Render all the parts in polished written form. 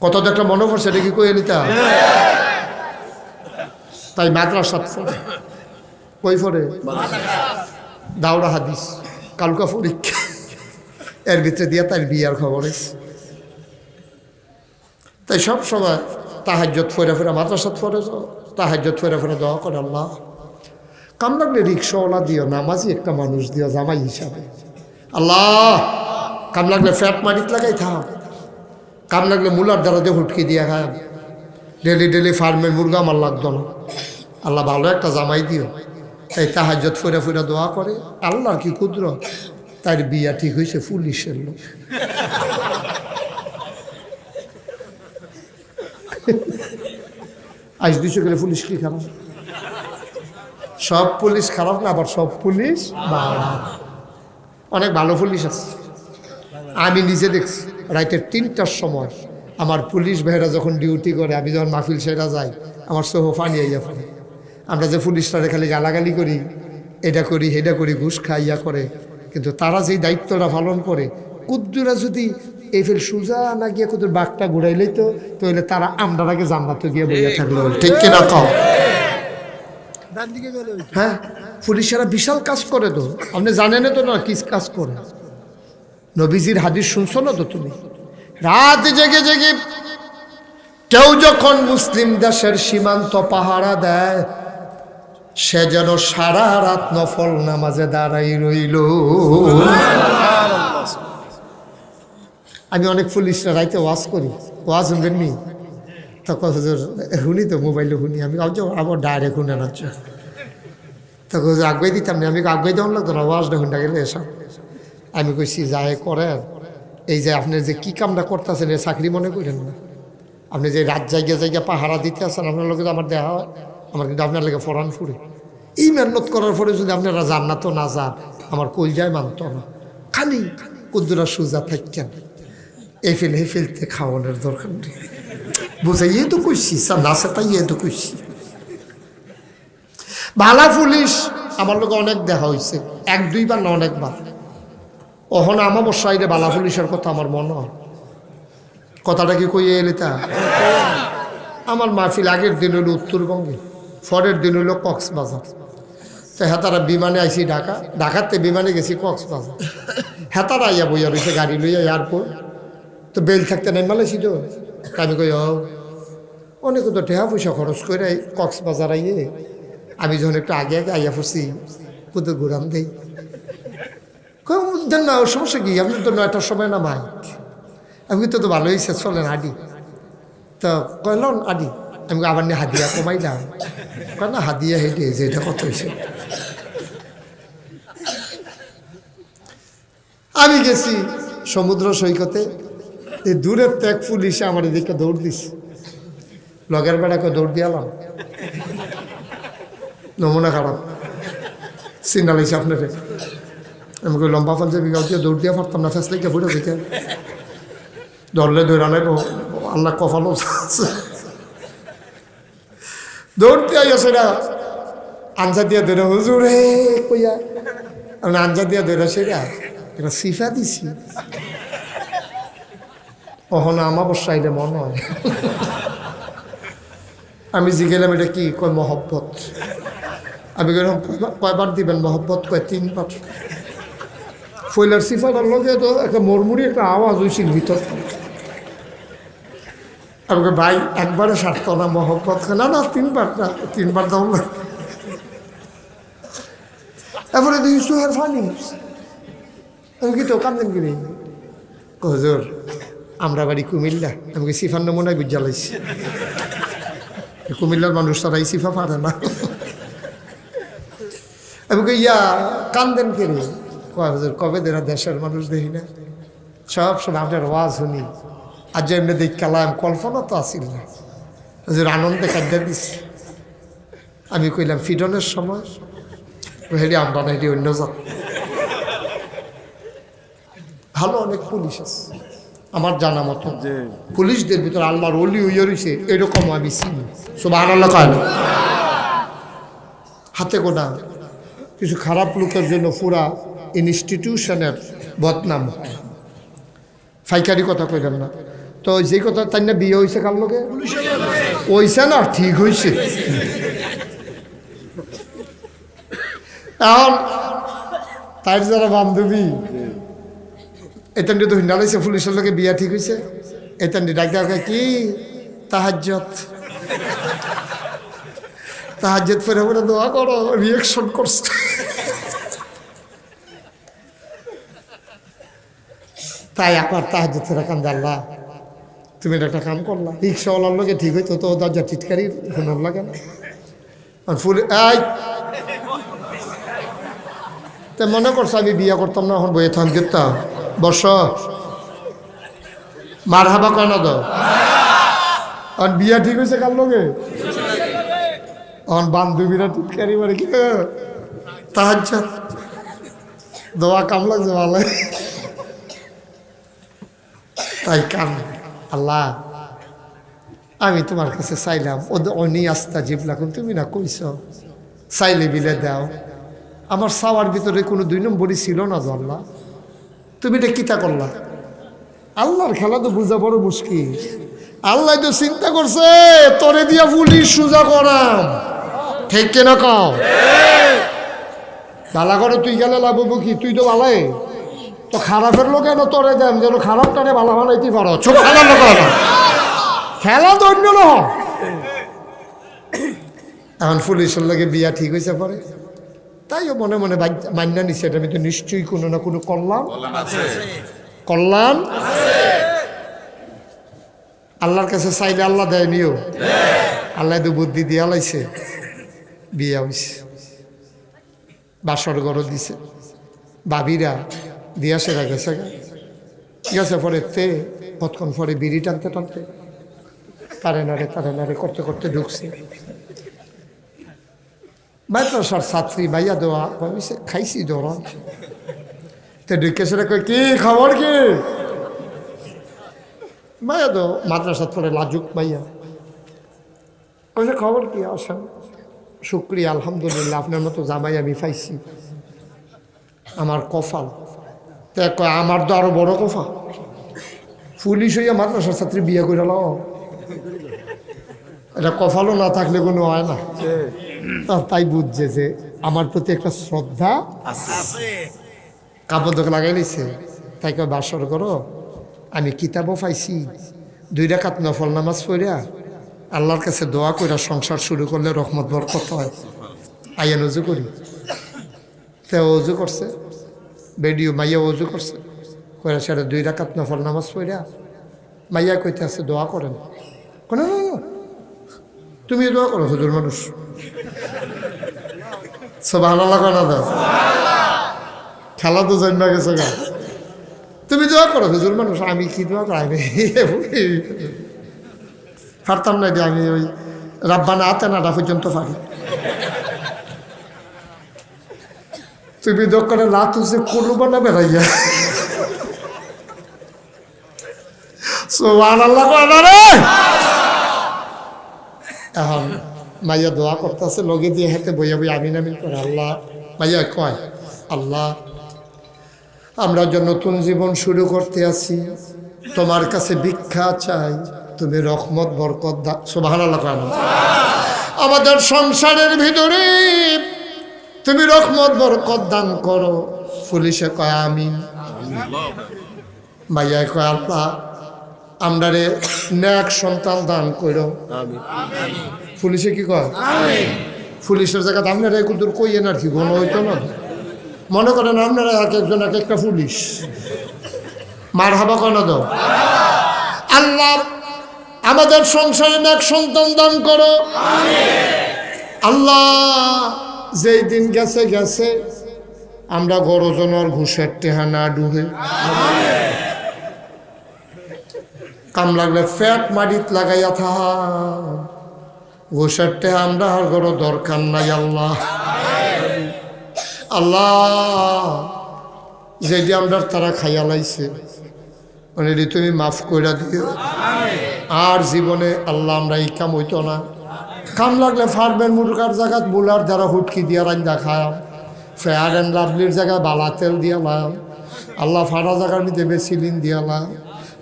কত একটা মনে পড়ছে এটা কি কয়ে নিতা তাই মাদ্রাসাত পড়ে কই পড়ে দাওরা হাদিস কালকা পরীক্ষা এর ভিতরে দিয়া তার বিয়ার খবর তাই সব সময় তাহাজ্জুদ ফেরা ফেরা মাদ্রাসাত পড়ে তাহাজ্জুদ ফেরা ফেরা দোয়া করে আল্লাহ কাম লাগলে রিক্সাওয়ালা দিও নামাজি একটা মানুষ দিও জামাই হিসাবে আল্লাহ কাম লাগলে ফ্যাট মারিত লাগাই থাম কাম লাগলে মুলার দ্বারা দিয়ে হুটকি দিয়া খায় ডেলি ডেলি ফার্মের মুরগা আমার লাগতো না আল্লাহ ভালো একটা জামাই দিও তাই তাহাজ্জুদ ফেরা ফেরা দোয়া করে আল্লাহর কি কুদরত তার বিয়া ঠিক হয়েছে পুলিশের লোক আজ দুশো গেলে পুলিশ কি খারাপ সব পুলিশ খারাপ না আবার সব পুলিশ ভালো অনেক ভালো পুলিশ আছে আমি নিজে দেখছি রাইতে 3টার সময় আমার পুলিশ ভাইরা যখন ডিউটি করে আমি যখন মাহফিল সেরা যাই আমার সোহ পানি আইয়া পড়ে আমরা যে পুলিশরা খালি গালাগালি করি এটা করি হেটা করি ঘুষ খাইয়া করে কিন্তু তারা যেই দায়িত্বটা পালন করে কুদ্দুরা যদি এই ফের সোজা না গিয়ে কুদ্দুর বাঘটা ঘুরাইলেই তো তাহলে তারা আমরা আগে জান্নাতে গিয়ে বইয়া থাকলো ঠিক কিনা কও হ্যাঁ পুলিশেরা বিশাল কাজ করে তো আপনি জানেন তো না কি কাজ করে নবীজির হাদিস শুনছো না তো তুমি রাত জেগে জেগে কেউ যখন মুসলিম দেশের সীমান্ত পাহারা দেয় সে যেন সারা রাত নফল নামাজে দাঁড়াই রইল আমি অনেক পুলিশরা রাইতে ওয়াজ করি ওয়াজ শুনবেন নি তখন শুনি তো মোবাইলে শুনি আমি আবার ডাইরেক্ট শুনে না তখন আগুয়াই দিতাম না আমি আগুয়াই দেওয়ান লাগতো না ওয়াজটা শুনতে গেলে এসব আমি কইছি যায় করেন এই যে আপনি যে কী কামটা করতেছেন এ চাকরি মনে করেন না আপনি যে রাত জায়গা জায়গা পাহারা দিতে আসেন আপনার লোকে আমার দেহা হয় আমার কিন্তু আপনার লেগে ফরান ফুরে এই মেহনত করার পরে যদি আপনারা জান্নাতও না যান আমার কলজায় মানত না খালি কুদ্দুরা সোজা থাকেন এই ফেলতে খাওয়ানোর দরকার নেই বুঝাইয়ে তো কইছি না সে তাই তো কইছি ভালা পুলিশ আমার লোক অনেক দেখা হয়েছে 1-2 বার না অনেকবার অহন আমার সাইডে বালা পুলিশের কথা আমার মনে হয় কথাটা কি কইয়ে এলে তা আমার মাহফিল আগের দিন হলো উত্তরবঙ্গে পরের দিন হলো কক্সবাজার তো হেতারা বিমানে আইসি ঢাকাতে বিমানে গেছি কক্সবাজার হেতারা আইয়া বইয়া রয়েছে গাড়ি লইয়া এয়ারপোর্ট তো বেল থাকতে নাই মালেছি তো আমি কই অনেক তো টেহা পয়সা খরচ করে কক্সবাজার আইয়ে আমি যখন একটু আগে আগে আইয়া পড়ছি কোথাও ঘুরান দেই দেন না সমস্যা কি আপনি তো 9টার সময় না মাইক আমি তো ভালো হয়েছে চলেন আডি তো কইলেন আডি আমি আবার নিয়ে হাদিয়া কমাইলাম না হাদিয়া হেঁটে যে এটা কত হয়েছে আমি গেছি সমুদ্র সৈকতে এই দূরের তো এক পুলিশে আমার এদিকে দৌড় দিছে লগের বেড়াকে দৌড় দিয়ালাম নমুনা খারাপ সিগনাল হয়েছে আপনাকে আমি কই লম্বা পাঞ্জাবি গাও দিয়ে দৌড় দিয়া পারতাম না ফেসলে গিয়ে ফুটে দিতে ধরলে ধরে আনাই আল্লাহ কফালো দৌড়তে আইসে না আঞ্জা দিয়া ধরে হুজুর হে কইয়া আমি আঞ্জা দিয়া ধরে সেটা এটা সিফা দিছি অহন আমার বসাইলে মনে হয় আমি জিগেলাম এটা কি কয় মহব্বত আমি গেলাম কয়বার দিবেন মহব্বত কয় 3 বার ফয়লার সিফাটার লগে তো একটা মরমুরি একটা আওয়াজ হয়েছিল ভিতর আমাকে ভাই একবারে সারত না মহব্বত না না 3 বার দাও না এরপরে দেখি সুহের ফানি আমি কি তো কান্দেন কিনি হুজুর আমরা বাড়ি কুমিল্লা আমাকে সিফার নমুনায় বুঝালাইছি কুমিল্লার মানুষ তারাই সিফা পারে না আমাকে কান্দেন কিনি হুজুর কবে দেরা দেশের মানুষ দেখি না সব সময় আপনার ওয়াজ শুনি আর যে এমনি দেখ কালাম কল্পনা তো আসিল না হুজুর আনন্দে কাঁদা দিছি আমি কইলাম ফিডনের সময় হেঁটে আমরা না হেঁটে অন্য যাত ভালো অনেক পুলিশ আছে আমার জানা মতো পুলিশদের ভিতরে আল্লাহর ওলি হইয়া রয়েছে এরকম আমি চিনি সুবহানাল্লাহ কয় না হাতে গোনা কিছু খারাপ লোকের জন্য পুরা ইনস্টিটিউশনের বদনাম হয় ফাইকারি কথা কইলেন না তো যে কথা তাই না বিয়ে হয়েছে কার লোকে হইছে না ঠিক হয়েছে এখন তাই যারা বান্ধবী এতান্ডি তো হিন্দালাইছে পুলিশের লোকে বিয়া ঠিক হয়েছে এতান্ডি ডাক্তার কি তাহাজ্জত তাহাজ্জত পরে পরে দোয়া করো রিয়েকশন করছে তাই আমার তাহাজ্জত ফেরা কান্দে আল্লাহ তুমি একটা কাম করলা রিক্সাওয়ালার লোকে ঠিক হইতো তো দরজা টিটকারি শোনার লাগে না আর ফুল এই তা মনে করছো আমি বিয়া করতাম না এখন বইয়ে থাম করতাম বর্ষ মার হাবা কেন তো আর বিয়া ঠিক হয়েছে কার লোকে এখন বান্ধবীরা টিটকারি মারে কি তাহাজ্জত দোয়া কাম লাগছে ভালো তাই কাম আল্লাহ আমি তোমার কাছে চাইলাম অনি আস্তা জিবলাকুন তুমি না কইস চাইলে বিলে দাও আমার চাওয়ার ভিতরে কোনো 2 নম্বরই ছিল না তো আল্লাহ তুমি এটা কিতা করলা আল্লাহর খেলা তো বোঝা বড় মুশকিল আল্লাহ তো চিন্তা করছে তোরে দিয়া পুলিশ সোজা করাম ঠিক কেনা কও বালা করে তুই গেলে লাভ হবো কি তুই তো বালাই তো খারাপের লোক কেন তোরে দেন যেন খারাপটারে ভালো বানাইতে পারো ছোট খেলার লোক না খেলা তো অন্য না এখন পুলিশের লোকে বিয়া ঠিক হয়েছে পরে তাইও মনে মনে মান্যা নিছে এটা তো নিশ্চয়ই কোনো না কোনো কল্যাণ আল্লাহর কাছে চাইলে আল্লাহ দেয়নিও আল্লাহ তো বুদ্ধি দিয়া লাইছে বিয়া হয়েছে বাসর ঘর দিছে ভাবিরা দিয়া সেরা গেছে গেছে পরে তে কতক্ষণ পরে বিড়ি টানতে টানতে তারে নারে করতে করতে ঢুকছে মাদ্রাসার ছাত্রী ভাইয়া দেওয়া ভাবিছে খাইছি ধরন তো ঢুকে সেটা কই কি খবর কি ভাইয়া দো মাদ্রাসার পরে লাজুক ভাইয়া খবর কি আসেন শুক্রিয়া আলহামদুলিল্লাহ আপনার মতো জামাই আমি পাইছি আমার কফাল তো আমার তো আরো বড় কফা পুলিশ হইয়া মাদ্রাসার ছাত্রী বিয়ে করে লাও এটা কফালও না থাকলে কোনো হয় না তাই বুঝছে যে আমার প্রতি একটা শ্রদ্ধা কাপড় দোকে লাগাই নিছে তাই কয় বাসর করো আমি কিতাবও পাইছি 2 রাকাত নফল নামাজ পড়িয়া আল্লাহর কাছে দোয়া কইরা সংসার শুরু করলে রহমত বরকত হয় আইয়ান উজু করি তে উজু করছে বেডিও মাইয়া উজু করছে কইরা সেটা 2 রাকাত নফল নামাজ পড়িয়া মাইয়া কইতে আছে দোয়া করেন কোনো তুমি দোয়া করো হুজুর মানুষ সুবহানাল্লাহ না দাও খেলা তো জন্মা গেছে গা তুমি দোয়া করো হুজুর মানুষ আমি কি দোয়া করাই পারতাম না যে আমি ওই রাব্বানা আতেনাটা পর্যন্ত পারি তুমি দোকানে না তুলছে করবা না বেড়াইয়া সুবহানাল্লাহ রে এখন মাইয়া দোয়া করতেছে লগে দিয়ে হাতে বইয়া বই আমিন আমিন করে আল্লাহ মাইয়া কয় আল্লাহ আমরা যে নতুন জীবন শুরু করতে আছি তোমার কাছে ভিক্ষা চাই তুমি রহমত বরকত দাও সুবহানাল্লাহ আমাদের সংসারের ভিতরে তুমি রহমত বরকত দান করো পুলিশে কয় আমিন মাইয়া কয় আল্লাহ আমরা রে নেক সন্তান দান করো পুলিশে কি কয় পুলিশের জায়গা আপনারা কুদুর কইয়েন আর কি গণ হইতো না মনে করেন আপনারা এক একজন এক একটা পুলিশ মার হাবা কেন দাও আল্লাহ আমাদের সংসারে নেক সন্তান দান করো আল্লাহ যেই দিন গেছে গেছে আমরা গরজনের ঘুষের টেহানা ডুবে কাম লাগলে ফ্যাট মাটিত লাগাইয়া থাহা ঘুষের টেহা আমরা আর গরো দরকার নাই আল্লাহ আল্লাহ যেটি আমরা তারা খাইয়া লাইছে মানে তুমি মাফ কইরা দিও আর জীবনে আল্লাহ আমরা এই কাম হইতো না কাম লাগলে ফারবেন মুরগার জায়গাত বুলার দ্বারা হুটকি দিয়া রান্দা খায়াম ফেয়ার অ্যান্ড লাভলির জায়গায় বালা তেল দিয়ালাম আল্লাহ ফাড়া জায়গার মধ্যে বেসিলিন দিয়ালাম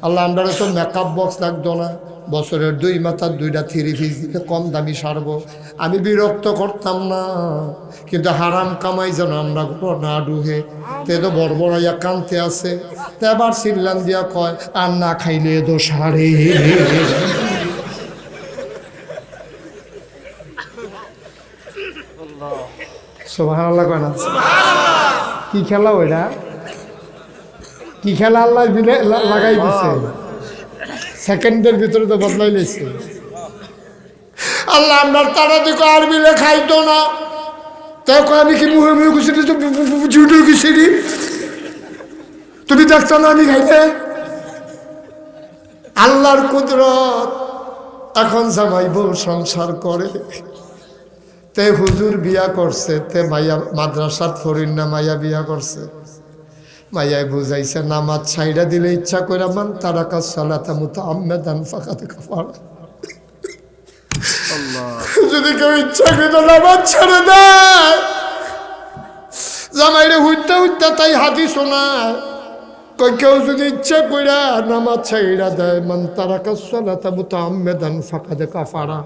আল্লাহ আমরা তো মেকআপ বক্স লাগতো না, বছরের 2 মাথার 2টা 3 পিস দিতে কম দামি সারবো, আমি বিরক্ত করতাম না। কিন্তু হারাম কামাই যেন আমরা না ডুহে, তে তো বড়বড়াইয়া কানতে আছে, তে আবার সিল্লান দিয়া কয় আর না খাইলে তো সারে। সুবহানাল্লাহ কয় না? কি খেলা ওইটা? কি খেলা আল্লাহ দিলে লাগাই দিছে, সেকেন্ডের ভিতরে তো বদলাই লেছে। আল্লাহ আপনার তারা দিকে আর মিলে খাইতো না, তাও আমি কি মুহে মুহে খুশি জুটে খুশি, তুমি দেখছো না আমি খাইতে। আল্লাহর কুদরত, এখন জামাই বউ সংসার করে, তে হুজুর বিয়া করছে, তে মাইয়া মাদ্রাসাত ফরিন না মাইয়া বিয়া করছে, মাইয়াই বুঝাইছে নামাজ ছাইড়া দিলে ইচ্ছা করে মান তারাকা সালাতা মুতাআম্মিদান ফাকাদ কাফারা। যদি কেউ ইচ্ছা করে নামাজ ছেড়ে দেয়, জামাইরে হুইতে হুইতে তাই হাদিস শোনায়, কেউ যদি ইচ্ছা করে নামাজ ছাইড়া দেয়, মান তারাকা সালাতা মুতাআম্মিদান ফাকাদ কাফারা,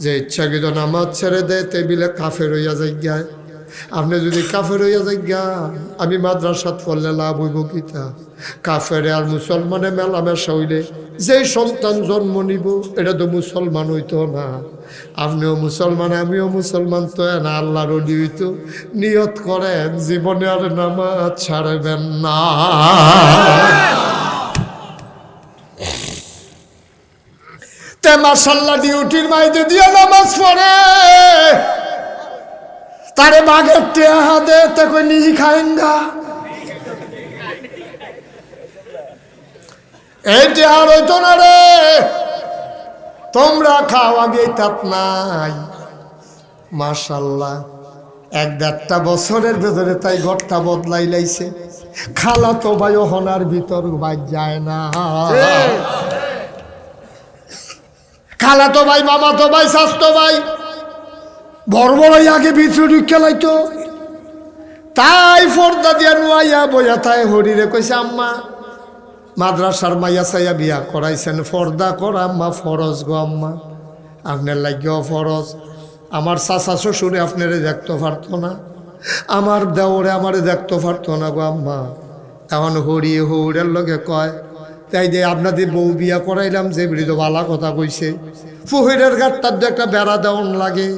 যে ইচ্ছাকৃত নামাজ ছেড়ে দেয় টেবিলে কাফের হইয়া যায়। আপনি যদি কাফের হইয়া যাইগা, আমি মাদ্রাসাত পড়লে লাভ হইব কিতা? কাফের আর মুসলমানে মেলামেশা হইলে যে সন্তান জন্ম নিব এটা তো মুসলমান হইতো না। আপনিও মুসলমান আমিও মুসলমান, তো না আল্লাহর ওলি হইতো। নিয়ত করেন জীবনে আর নামাজ ছাড়বেন না। তে মাশাআল্লাহ ডিউটির মাইদে দিয়ে নামাজ পড়ে, তারে বাঘের টেহা দে তে কই নিজি খায়েঙ্গা। এই টেহার হইতো না রে, তোমরা খাও আগে তাপ নাই। মাশাআল্লাহ 1-1.5 বছরের ভেতরে তাই ঘরটা বদলাই লাইছে। খালা তো ভাই হনার ভিতর বাজ যায় না, খালা তো ভাই, মামা তো ভাই, স্বাস্থ্য ভাই, বড় বড়ই আগে ভিতরে খেলাইতো। তাই ফর্দা দিয়া নুয়াইয়া বইয়া তাই হরিরে কইছে আম্মা মাদ্রাসার মাইয়া চাইয়া বিয়া করাইছেন, ফর্দা করা আম্মা ফরজ গো আম্মা, আপনার লাগেও ফরজ। আমার চাচা শ্বশুরে আপনারে দেখতে পারতো না, আমার দেওরে আমারে দেখতে পারতো না গো আম্মা। এখন হরিয়ে হৌরের লগে কয় তাই যে আপনাদের বউ বিয়া করাইলাম, যে বৃদ্ধ বালা কথা কইছে, ফুহিরের ঘাটটার দিয়ে একটা বেড়া দেওয়ান লাগে।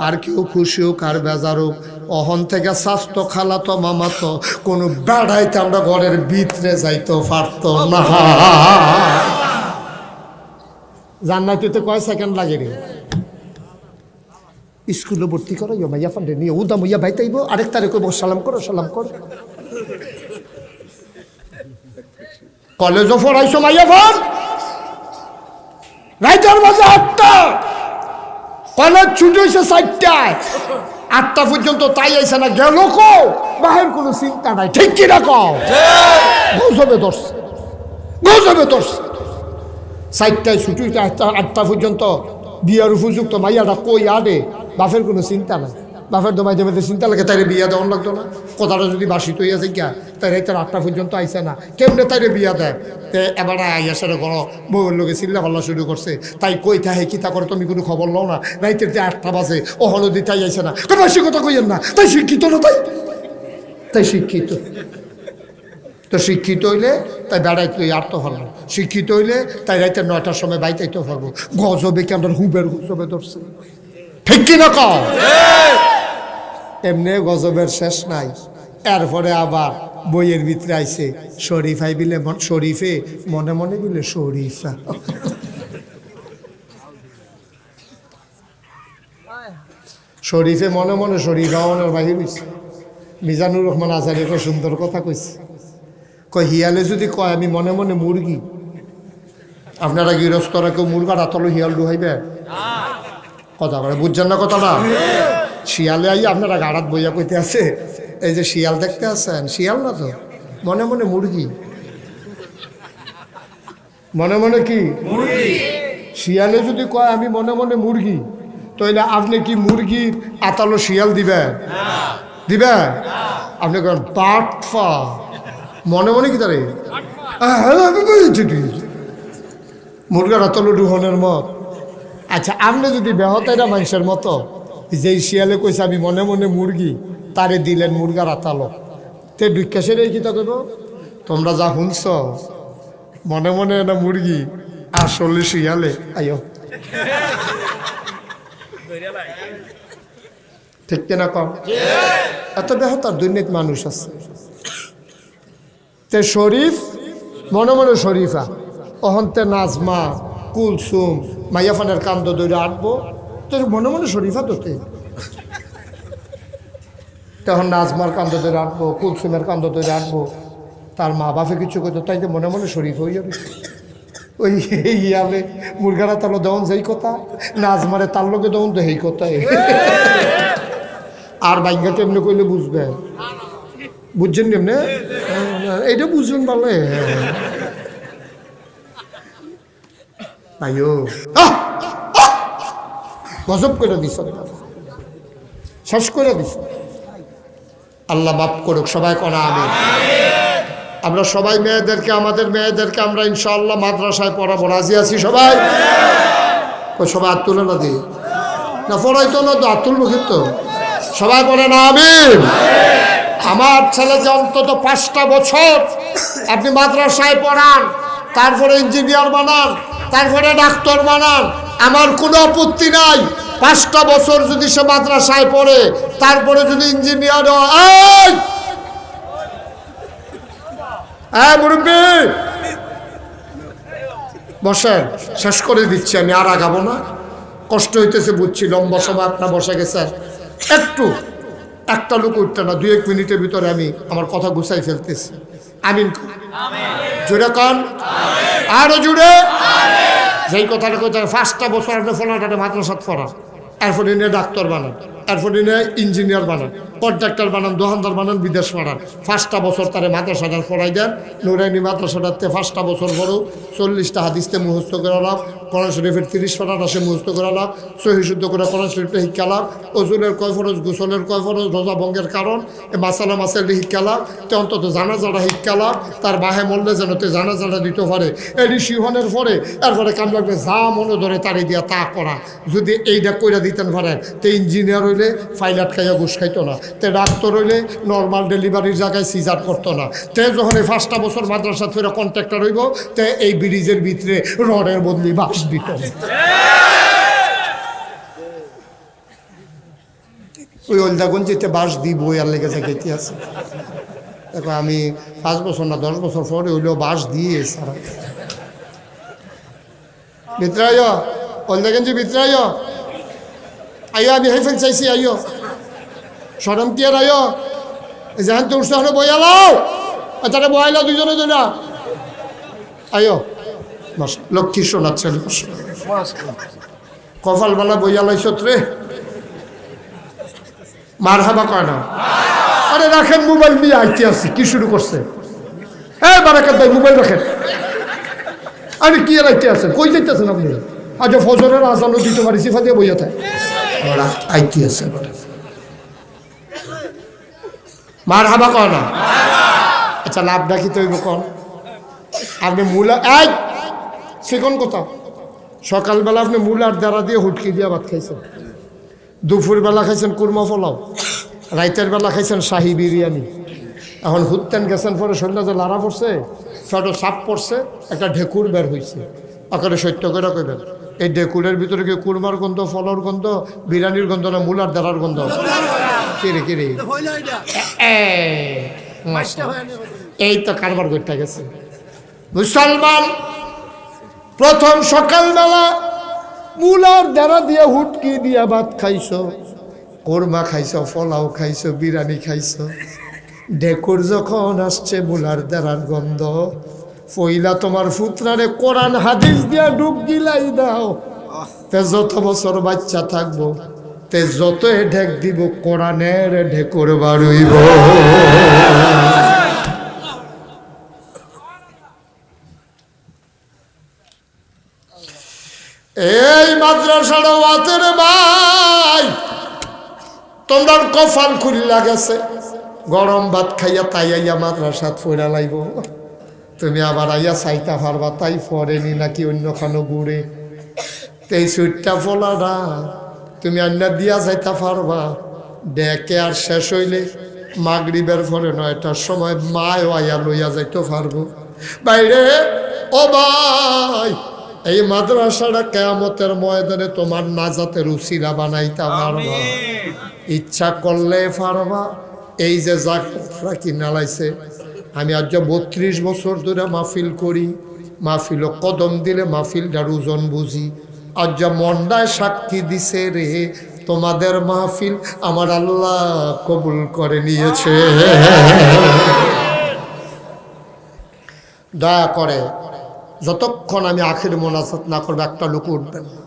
আর কেউ খুশি হোক আর বেজার হোক, অহন থেকে স্বাস্থ্য খালাতো মামাতো কোনো বেড়াইতে আমরা ঘরের ভিতরে যাইতে পারতো না। জান্নাতে তো কয় সেকেন্ড লাগে রে। স্কুলে ভর্তি করো মাইয়া ফান্ডে নিয়ে উদা মইয়া ভাই তাইব, আরেক তারে কইব সালাম করো সালাম করো। কলেজও পড়াইছো মাইয়া ফান, রাইতের মাঝে 8টা, কলেজ ছুটি হয়েছে 4টায়, 8টা পর্যন্ত তাই আইসে না, গেল কো বাহের কোনো চিন্তা নাই, ঠিক কিনা কও? গজবে ধরছে, গজবে ধরছে। 4টায় ছুটি হইতে 8টা পর্যন্ত বিয়ার উপযুক্ত মাইয়াটা কই আডে, বাপের কোনো চিন্তা নাই। বাপের তো মাঝে মাঝে চিন্তা লাগে তাইরে বিয়া দেওয়ান লাগতো না, কথাটা যদি বাসিত হইয়া যায় গিয়া, তাই রাইতের 8টা পর্যন্ত আইসে না, কেমনে তাইরে বিয়া দেয়? এবার আইয়া সেটা ঘর বউয়ের লোকে চিল্লা পাল্লা শুরু করছে, তাই কই থাহে কিতা করে তুমি কোনো খবর লও না, রাইতের যে 8টা বাজে অহনো দি তাই আইসে না, বেশি কথা কইয়েন না, তাই শিক্ষিত না, তাই শিক্ষিত। তো শিক্ষিত হইলে তাই বেড়াইতে আর তো পারলাম, শিক্ষিত হইলে তাই রাইতে 9টার সময় বাইতাইতে পারবো। গজবে কেন হুবের গজবে ধরছে, ঠিক কিনা কও? এমনি গজবের শেষ নাই। এরপরে আবার বইয়ের ভিতরে আইছে শরীফাই বিলে শরীফে মনে মনে বিলে শরীফা। শরীফে মনে মনে শরীফা মনের বাহির হইছে। মিজানুর রহমান আজারি কয় সুন্দর কথা কইছে, কয় হিয়ালে যদি কয় আমি মনে মনে মুরগি, আপনারা গৃহস্থরা কেউ মুরগার আতলো হিয়াল ডুহাইবে? কথা বলে বুঝছেন না কথাটা? শিয়ালে আই আপনারা গাড়াত বইয়া কইতে আছে, এই যে শিয়াল দেখতে আসেন, শিয়াল না তো, মনে মনে মুরগি, মনে মনে কি শিয়ালে যদি কয় আমি মনে মনে মুরগি, তাহলে আপনি কি মুরগির আতালো শিয়াল দিবেন? দিবেন? আপনি কেন বাটফা মনে মনে কি তারে মুরগার তলো ডুহনের মত। আচ্ছা আপনি যদি বেহতাইরা মানুষের মতো যেই শিয়ালে কইছে আমি মনে মনে মুরগি তারে দিলেন মুরগার আতালো তে বিকাশের এই কিতা করব তোমরা যা শুনছ মনে মনে না মুরগি আসলে শিয়ালে আয়ো ঠিক কিনা কম এত বেহতার দুর্নীত মানুষ আছে তে শরীফ মনে মনে শরীফা অহন্তে নাজমা কুলসুম মাইয়াফানের কান্দ দৈরে আঁটবো তো মনে মনে শরীফা তোতে তখন নাজমার কান্দ দৈরে আঁটবো কুলসুমের কান্দ দৈরে আঁটবো তার মা বাপে কিছু করতো তাই তো মনে মনে শরীফ হয়ে যাবে ওই ইয়ালে মুরগারা তালো দেওয়ান যেই কথা নাজমারে তার লোকে দেওয়ান তো সেই কথাই আর বাইঙ্গা কেমনি কইলে বুঝবে বুঝছেন কেমনে এইটা বুঝবেন ভালো আয়ো গজব করে দিস শেষ করে দিস আল্লাহ মাফ করুক সবাই কোনা আমি আমরা সবাই মেয়েদেরকে আমাদের মেয়েদেরকে আমরা ইনশাআল্লাহ মাদ্রাসায় পড়াবো রাজি আছি সবাই সবাই হাত তুলে না দিই না পড়াইতো না তো হাত তুলবো কিন্তু সবাই পড়ে না আমিন আমার ছেলে যে অন্তত 5টা বছর আপনি মাদ্রাসায় পড়ান তারপরে ইঞ্জিনিয়ার বানান তারপরে ডাক্তার বানান আমার কোনো আপত্তি নাই 5টা বছর যদি সে মাদ্রাসায় পড়ে তারপরে যদি ইঞ্জিনিয়ার হয় মুরব্বী বসেন শেষ করে দিচ্ছি আমি আর আগাবো না কষ্ট হইতেছে বুঝছি লম্বা সময় আপনার বসে গেছেন একটু একটা লোক উঠতে না 2-1 মিনিটের ভিতরে আমি আমার কথা গুছাই ফেলতেছি আমিন জোরে কন আরো জুড়ে যেই কথাটা কইতে 5টা বছর আপনি ফলাটাতে মাদ্রাসাত পড়া এরপরে নিয়ে ডাক্তার বানান এরপরে নিয়ে ইঞ্জিনিয়ার বানান কন্ট্রাক্টর বানান দোকানদার বানান বিদেশ বানান 5টা বছর তারে মাদ্রাসাটা পড়াই দেন নুরাইনি মাদ্রাসাটাতে 5টা বছর পড়ো 40টা হাদিসতে মুখস্থ করে লাভ কোরআন শরীফের 30 পারাটা সে মুখস্থ করে লাভ সহি শুদ্ধ করে কোরআন শরীফটা শিক্ষা লাভ ওজুলের কয় ফরজ গোসলের কয় ফরজ রোজা ভঙ্গের কারণ এ মাসালা মাসালি শিক্ষা লাভ তে অন্তত জানাজাটা শিক্ষা লাভ তার বাহে মরলে যেন তে জানাজাটা দিতে পারে এটি শিহনের পরে এরপরে কাম লাগবে যা মনে ধরে তারে দিয়া তা করা যদি এইটা কইরা দিতেন পারেন তে ইঞ্জিনিয়ার হইলে ফাইলাট খাইয়া ঘুষ খাইতো না তে ডাক্তার হইলে নর্মাল ডেলিভারির জায়গায় সিজার করতো না তে যখন এই 5টা বছর মাদ্রাসা ফেরা কন্ট্রাক্টর হইব তে এই ব্রিজের ভিতরে রডের বদলি বাস দিত ওই ওলদাগঞ্জিতে বাস দিব আর লেগে যাইতে আছে দেখো আমি 5 বছর না 10 বছর পরে হইলেও বাস দিয়ে সারা ভিতরে আইও ওলদাগঞ্জি ভিতরে আইও আইও আমি হেফেল চাইছি আইও সরম কি আর আইও যেখান তো উৎসাহ বইয়ালাও তারা বয়ালাও দুজনে দুটা আইও বস লক্ষ্মী শোনাচ্ছে কপালবালা বইয়ালাইছ রে মার হাবা কয় না আরে রাখেন মোবাইল নিয়ে আইতে আসছি কি শুরু করছে হ্যাঁ বারাকাত ভাই মোবাইল রাখেন আরে কি আর আইতে আছেন কই যাইতেছেন আপনি আজ ফজরের আজানও দিতে পারি সিফা দিয়ে বইয়া থাকে আইতে আছে মার হাবা কয় না আচ্ছা লাভ ডাকি তৈব কন আপনি মূলা এই সেকন কথা সকালবেলা আপনি মূলার দ্বারা দিয়ে হুটকি দিয়ে ভাত খাইছেন দুপুরবেলা খাইছেন কুরমা পোলাও রাইতের বেলা খাইছেন শাহি বিরিয়ানি এখন হুত্তেন গেছেন পরে শরীরে যে লাড়া পড়ছে ছোট সাপ পড়ছে একটা ঢেকুর বের হয়েছে আকারে সত্য করে কইবেন এই ঢেকুরের ভিতরে কি কুরমার গন্ধ ফলর গন্ধ বিরিয়ানির গন্ধ না মূলার দ্বারার গন্ধ কিরে কিরে এই তো কারবার করতে গেছে মুসলমান প্রথম সকালবেলা মূলার দ্বারা দিয়ে হুটকি দিয়া ভাত খাইছো কোরমা খাইছো পোলাও খাইছো বিরিয়ানি খাইছো ঢেকুর যখন আসছে মূলার দ্বারার গন্ধ পইলা তোমার ফুতরারে কোরআন হাদিস দিয়া ডুব গিলাই দাও তে যত বছর বাচ্চা থাকবো তে যত ঢেক দিব কোরআনের ঢেকুর বাড়ুইব এই মাদ্রাসার ওয়াতের ভাই তোমরা কফাল খুলিলা গেছে গরম ভাত খাইয়া তাইয়া মাদ্রাসাত ফইরা লাইব তুমি আবার আইয়া চাইতা পারবা তাই পরেনি নাকি অন্যখানো ঘুরে এই সুইটটা ফলাটা তুমি আন্না দিয়া যাইতা পারবা ডেকে আর শেষ হইলে মাগরিবের পরে 9টার সময় মায় আইয়া লইয়া যাইতে পারবো বাইরে। ও ভাই, এই মাদ্রাসাটা কিয়ামতের ময়দানে তোমার নাজাতের উসিলা বানাইতে পারবা, ইচ্ছা করলে পারবা। এই যে জায়গাটা কিনা লাইছে, আমি আজ 32 বছর ধরে মাহফিল করি, মাহফিল কদম দিলে মাহফিলটার ওজন বুঝি। আজ মন্ডায় সাক্ষী দিছে রে, তোমাদের মাহফিল আমার আল্লাহ কবুল করে নিয়েছে। দয়া করে যতক্ষণ আমি আখির মোনাজাত না করবো একটা লোক উঠবেন না।